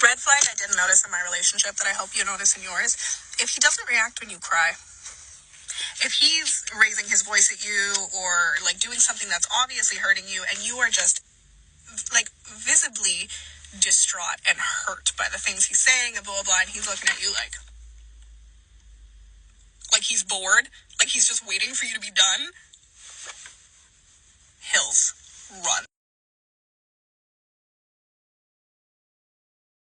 red flag I didn't notice in my relationship that I hope you notice in yours. If he doesn't react when you cry, if he's raising his voice at you or like doing something that's obviously hurting you and you are just like visibly distraught and hurt by the things he's saying and blah, blah, blah, and he's looking at you like he's bored, like he's just waiting for you to be done, hills, run.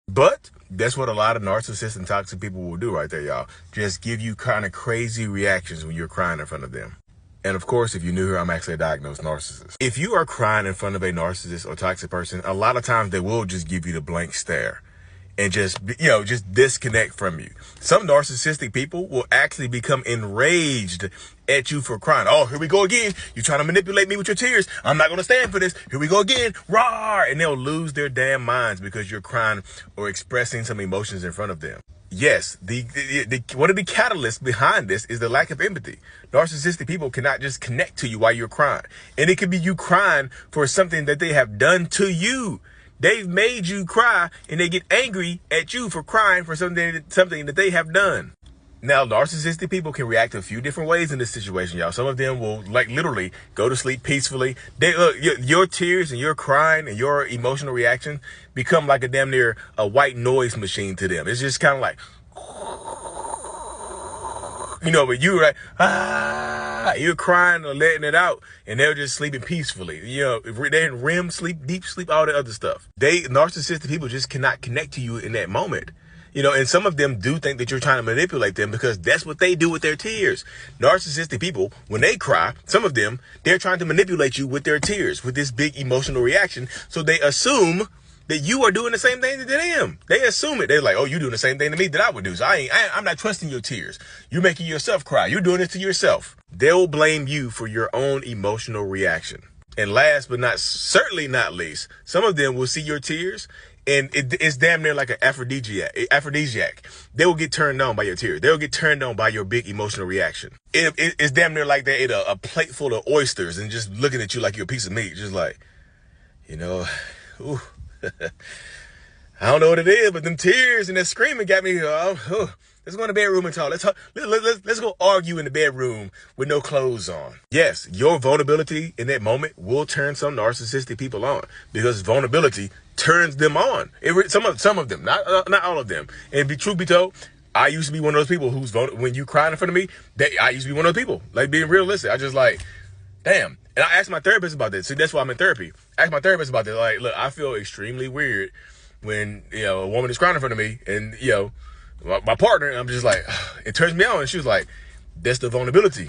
But that's what a lot of narcissists and toxic people will do right there, y'all. Just give you kind of crazy reactions when you're crying in front of them. And of course, if you're new here, I'm actually a diagnosed narcissist. If you are crying in front of a narcissist or toxic person, a lot of times they will just give you the blank stare and just disconnect from you. Some narcissistic people will actually become enraged at you for crying. Oh, here we go again. You're trying to manipulate me with your tears. I'm not going to stand for this. Here we go again. Roar! And they'll lose their damn minds because you're crying or expressing some emotions in front of them. Yes, one of the catalysts behind this is the lack of empathy. Narcissistic people cannot just connect to you while you're crying. And it could be you crying for something that they have done to you. They've made you cry and they get angry at you for crying for something that they have done. Now, narcissistic people can react a few different ways in this situation, y'all. Some of them will literally go to sleep peacefully. Your tears and your crying and your emotional reaction become like a damn near a white noise machine to them. It's just kind of like, but you're like, you're crying or letting it out and they're just sleeping peacefully. They're in REM sleep, deep sleep, all that other stuff. Narcissistic people just cannot connect to you in that moment. And some of them do think that you're trying to manipulate them because that's what they do with their tears. Narcissistic people, when they cry, some of them, they're trying to manipulate you with their tears, with this big emotional reaction. So they assume that you are doing the same thing to them. They assume it. They're like, oh, you're doing the same thing to me that I would do. So I'm not trusting your tears. You're making yourself cry. You're doing it to yourself. They'll blame you for your own emotional reaction. And last but certainly not least, some of them will see your tears and it's damn near like an aphrodisiac. They will get turned on by your tears. They'll get turned on by your big emotional reaction. It's damn near like they ate a plate full of oysters and just looking at you like you're a piece of meat. Just like, ooh. I don't know what it is, but them tears and that screaming got me. Let's go in the bedroom and talk. Let's go argue in the bedroom with no clothes on. Yes, your vulnerability in that moment will turn some narcissistic people on because vulnerability turns them on. Some of them, not all of them. And truth be told, I used to be one of those people who's when you crying in front of me, I used to be one of those people. Like being realistic, I just like, damn. And I asked my therapist about this. See, that's why I'm in therapy. I asked my therapist about this. Like, look, I feel extremely weird when, a woman is crying in front of me and, my partner, and I'm just like, it turns me on. And she was like, that's the vulnerability.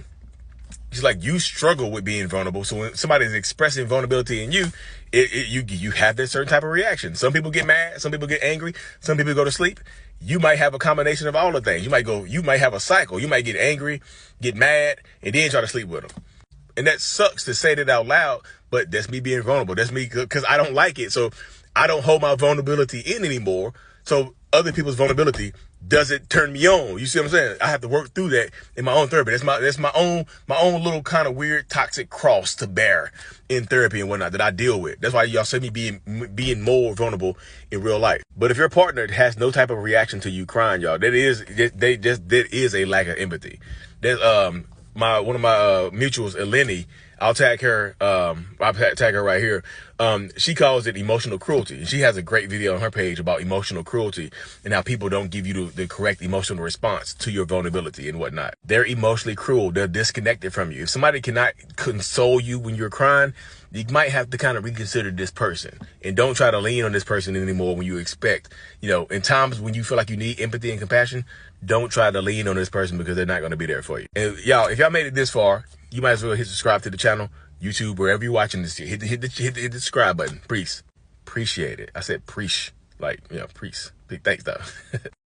She's like, you struggle with being vulnerable. So when somebody is expressing vulnerability in you, you have that certain type of reaction. Some people get mad. Some people get angry. Some people go to sleep. You might have a combination of all the things. You might have a cycle. You might get angry, get mad, and then try to sleep with them. And that sucks to say that out loud, but that's me being vulnerable. That's me because I don't like it. So I don't hold my vulnerability in anymore. So other people's vulnerability doesn't turn me on. You see what I'm saying? I have to work through that in my own therapy. That's my own little kind of weird toxic cross to bear in therapy and whatnot that I deal with. That's why y'all see me being more vulnerable in real life. But if your partner has no type of reaction to you crying, y'all, that is a lack of empathy. There's one of my mutuals, Eleni, I'll tag her right here. She calls it emotional cruelty. She has a great video on her page about emotional cruelty and how people don't give you the correct emotional response to your vulnerability and whatnot. They're emotionally cruel. They're disconnected from you. If somebody cannot console you when you're crying, you might have to kind of reconsider this person and don't try to lean on this person anymore when you expect, in times when you feel like you need empathy and compassion, don't try to lean on this person because they're not going to be there for you. And y'all, if y'all made it this far, you might as well hit subscribe to the channel, YouTube, wherever you're watching this. Hit the subscribe button. Appreciate it. I said preach, priest. Thanks though.